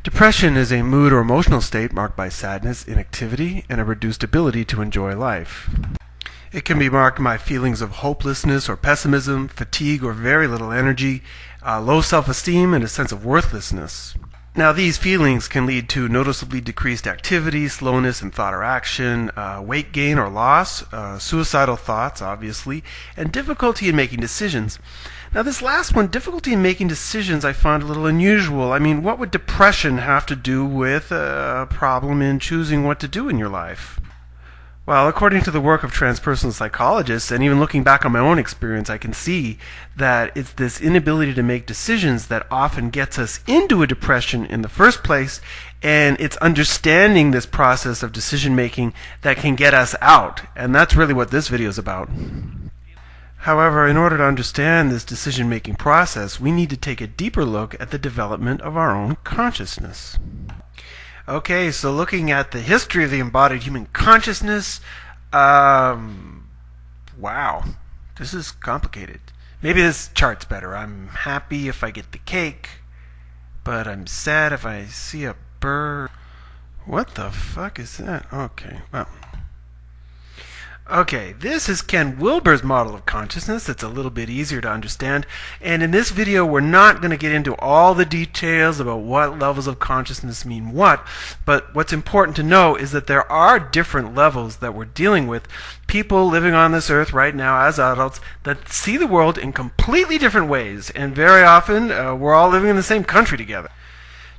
Depression is a mood or emotional state marked by sadness, inactivity, and a reduced ability to enjoy life. It can be marked by feelings of hopelessness or pessimism, fatigue or very little energy, low self-esteem, and a sense of worthlessness. Now, these feelings can lead to noticeably decreased activity, slowness in thought or action, weight gain or loss, suicidal thoughts, obviously, and difficulty in making decisions. Now, this last one, difficulty in making decisions, I find a little unusual. I mean, what would depression have to do with a problem in choosing what to do in your life? Well, according to the work of transpersonal psychologists, and even looking back on my own experience, I can see that it's this inability to make decisions that often gets us into a depression in the first place, and it's understanding this process of decision making that can get us out, and that's really what this video is about. However, in order to understand this decision-making process, we need to take a deeper look at the development of our own consciousness. Okay, so looking at the history of the embodied human consciousness, wow, this is complicated. Maybe this chart's better. I'm happy if I get the cake, but I'm sad if I see a bird. What the fuck is that? Okay, well. Okay, this is Ken Wilber's model of consciousness. It's a little bit easier to understand. And in this video, we're not going to get into all the details about what levels of consciousness mean what. But what's important to know is that there are different levels that we're dealing with. People living on this earth right now as adults that see the world in completely different ways. And very often, we're all living in the same country together.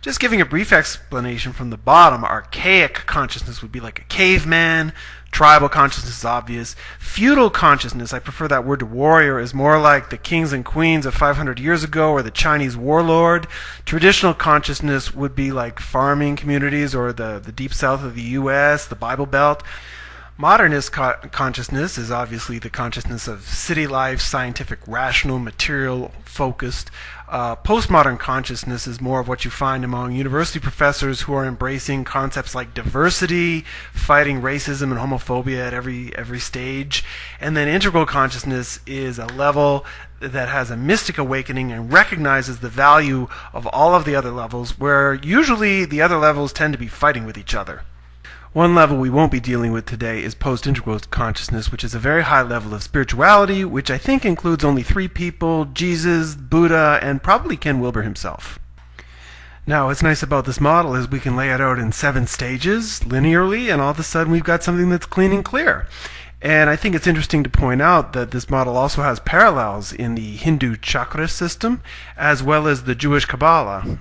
Just giving a brief explanation from the bottom, archaic consciousness would be like a caveman. Tribal consciousness is obvious. Feudal consciousness, I prefer that word to warrior, is more like the kings and queens of 500 years ago or the Chinese warlord. Traditional consciousness would be like farming communities or the deep south of the U.S., the Bible Belt. Modernist consciousness is obviously the consciousness of city life, scientific, rational, material-focused. Postmodern consciousness is more of what you find among university professors who are embracing concepts like diversity, fighting racism and homophobia at every stage. And then integral consciousness is a level that has a mystic awakening and recognizes the value of all of the other levels, where usually the other levels tend to be fighting with each other. One level we won't be dealing with today is post-integral consciousness, which is a very high level of spirituality, which I think includes only 3 people: Jesus, Buddha, and probably Ken Wilber himself. Now, what's nice about this model is we can lay it out in 7 stages, linearly, and all of a sudden we've got something that's clean and clear. And I think it's interesting to point out that this model also has parallels in the Hindu chakra system, as well as the Jewish Kabbalah.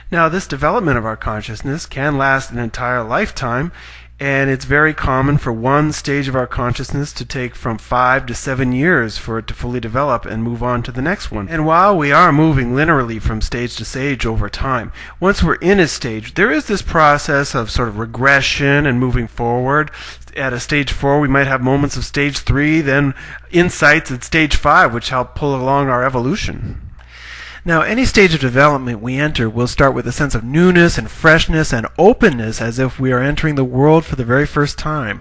Now, this development of our consciousness can last an entire lifetime, and it's very common for one stage of our consciousness to take from 5 to 7 years for it to fully develop and move on to the next one. And while we are moving linearly from stage to stage over time, once we're in a stage, there is this process of sort of regression and moving forward. At a stage 4, we might have moments of stage 3, then insights at stage 5, which help pull along our evolution. Now, any stage of development we enter will start with a sense of newness and freshness and openness, as if we are entering the world for the very first time.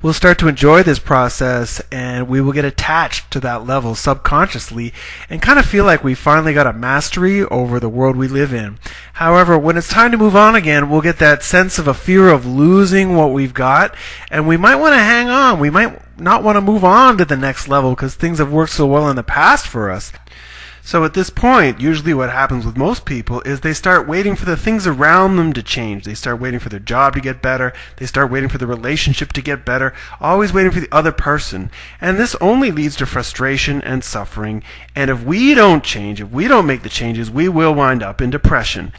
We'll start to enjoy this process, and we will get attached to that level subconsciously and kind of feel like we finally got a mastery over the world we live in. However, when it's time to move on again, we'll get that sense of a fear of losing what we've got, and we might want to hang on. We might not want to move on to the next level because things have worked so well in the past for us. So at this point, usually what happens with most people is they start waiting for the things around them to change. They start waiting for their job to get better. They start waiting for the relationship to get better, always waiting for the other person. And this only leads to frustration and suffering. And if we don't change, if we don't make the changes, we will wind up in depression.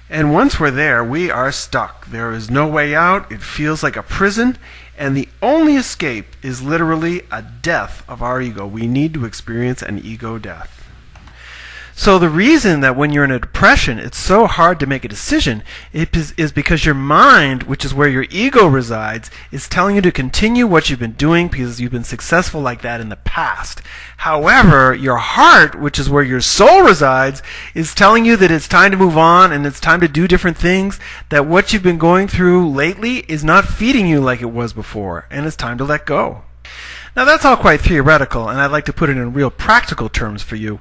And once we're there, we are stuck. There is no way out. It feels like a prison. And the only escape is literally a death of our ego. We need to experience an ego death. So the reason that when you're in a depression, it's so hard to make a decision is because your mind, which is where your ego resides, is telling you to continue what you've been doing because you've been successful like that in the past. However, your heart, which is where your soul resides, is telling you that it's time to move on and it's time to do different things, that what you've been going through lately is not feeding you like it was before, and it's time to let go. Now that's all quite theoretical, and I'd like to put it in real practical terms for you.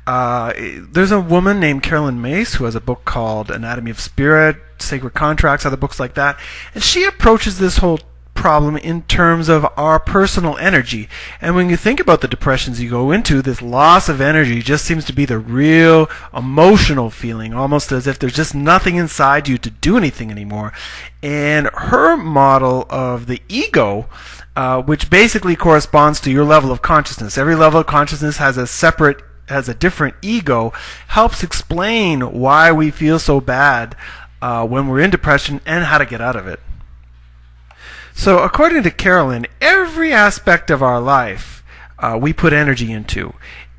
There's a woman named Caroline Myss who has a book called Anatomy of Spirit, Sacred Contracts, other books like that, and she approaches this whole problem in terms of our personal energy. And when you think about the depressions you go into, this loss of energy just seems to be the real emotional feeling, almost as if there's just nothing inside you to do anything anymore. And her model of the ego, which basically corresponds to your level of consciousness. Every level of consciousness has a different ego, helps explain why we feel so bad when we're in depression and how to get out of it. So according to Caroline, every aspect of our life we put energy into,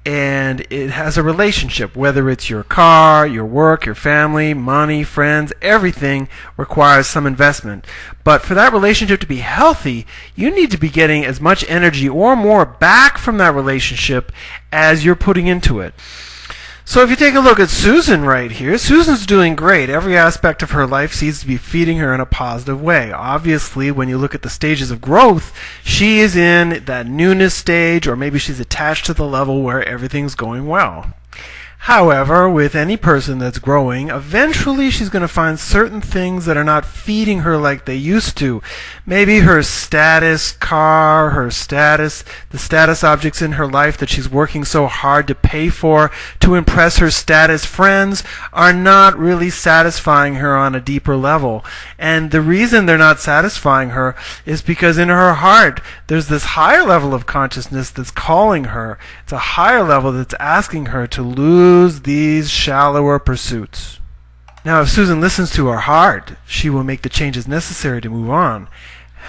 and it has a relationship, whether it's your car, your work, your family, money, friends, everything requires some investment. But for that relationship to be healthy, you need to be getting as much energy or more back from that relationship as you're putting into it. So if you take a look at Susan right here, Susan's doing great. Every aspect of her life seems to be feeding her in a positive way. Obviously, when you look at the stages of growth, she is in that newness stage, or maybe she's attached to the level where everything's going well. However, with any person that's growing, eventually she's going to find certain things that are not feeding her like they used to. Maybe her status, car, the status objects in her life that she's working so hard to pay for to impress her status friends are not really satisfying her on a deeper level. And the reason they're not satisfying her is because in her heart there's this higher level of consciousness that's calling her. It's a higher level that's asking her to lose these shallower pursuits. Now, if Susan listens to her heart, she will make the changes necessary to move on.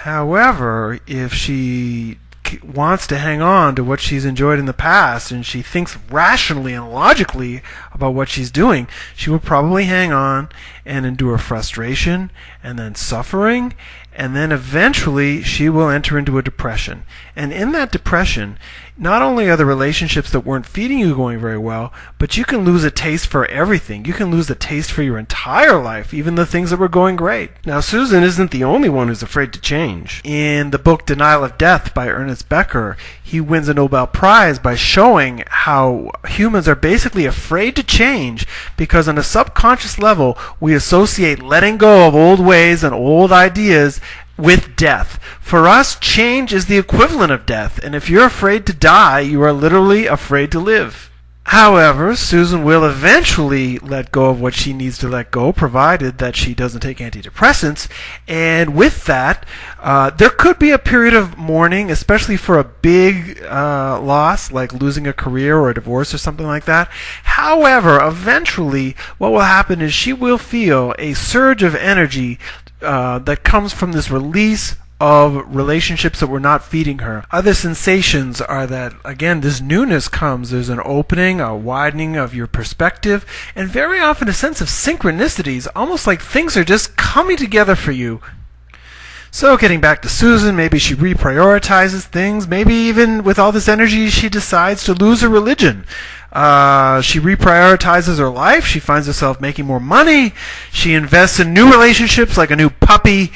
However, if she wants to hang on to what she's enjoyed in the past and she thinks rationally and logically about what she's doing, she will probably hang on and endure frustration and then suffering, and then eventually she will enter into a depression. And in that depression, not only are the relationships that weren't feeding you going very well, but you can lose a taste for everything. You can lose the taste for your entire life, even the things that were going great. Now, Susan isn't the only one who's afraid to change. In the book Denial of Death by Ernest Becker, he wins a Nobel Prize by showing how humans are basically afraid to change because on a subconscious level, we associate letting go of old ways and old ideas with death. For us, change is the equivalent of death, and if you're afraid to die, you are literally afraid to live. However, Susan will eventually let go of what she needs to let go, provided that she doesn't take antidepressants, and with that, there could be a period of mourning, especially for a big loss, like losing a career or a divorce or something like that. However, eventually, what will happen is she will feel a surge of energy that comes from this release of relationships that were not feeding her. Other sensations are that, again, this newness comes. There's an opening, a widening of your perspective, and very often a sense of synchronicities, almost like things are just coming together for you. So getting back to Susan, maybe she reprioritizes things. Maybe even with all this energy, she decides to lose her religion. She reprioritizes her life. She finds herself making more money. She invests in new relationships, like a new puppy.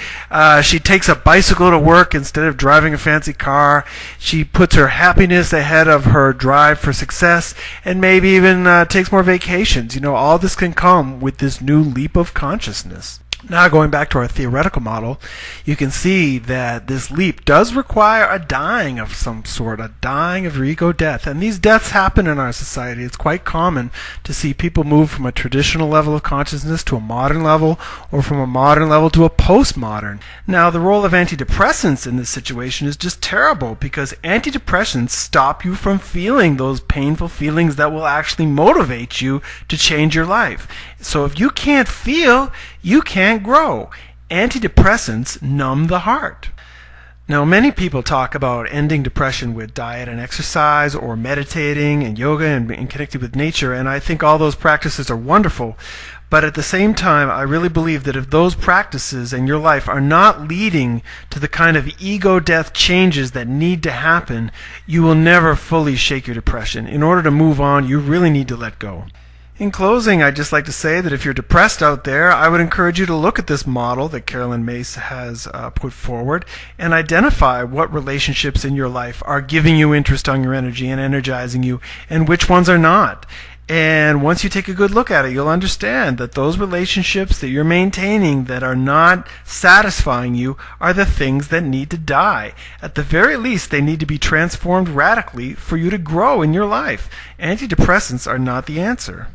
She takes a bicycle to work instead of driving a fancy car. She puts her happiness ahead of her drive for success, and maybe even takes more vacations. You know, all this can come with this new leap of consciousness. Now, going back to our theoretical model, you can see that this leap does require a dying of some sort, a dying of your ego death. And these deaths happen in our society. It's quite common to see people move from a traditional level of consciousness to a modern level, or from a modern level to a postmodern. Now, the role of antidepressants in this situation is just terrible, because antidepressants stop you from feeling those painful feelings that will actually motivate you to change your life. So if you can't feel, you can't grow. Antidepressants numb the heart. Now, many people talk about ending depression with diet and exercise, or meditating and yoga and connecting with nature, and I think all those practices are wonderful. But at the same time, I really believe that if those practices in your life are not leading to the kind of ego death changes that need to happen, you will never fully shake your depression. In order to move on, you really need to let go. In closing, I'd just like to say that if you're depressed out there, I would encourage you to look at this model that Caroline Myss has put forward and identify what relationships in your life are giving you interest on your energy and energizing you, and which ones are not. And once you take a good look at it, you'll understand that those relationships that you're maintaining that are not satisfying you are the things that need to die. At the very least, they need to be transformed radically for you to grow in your life. Antidepressants are not the answer.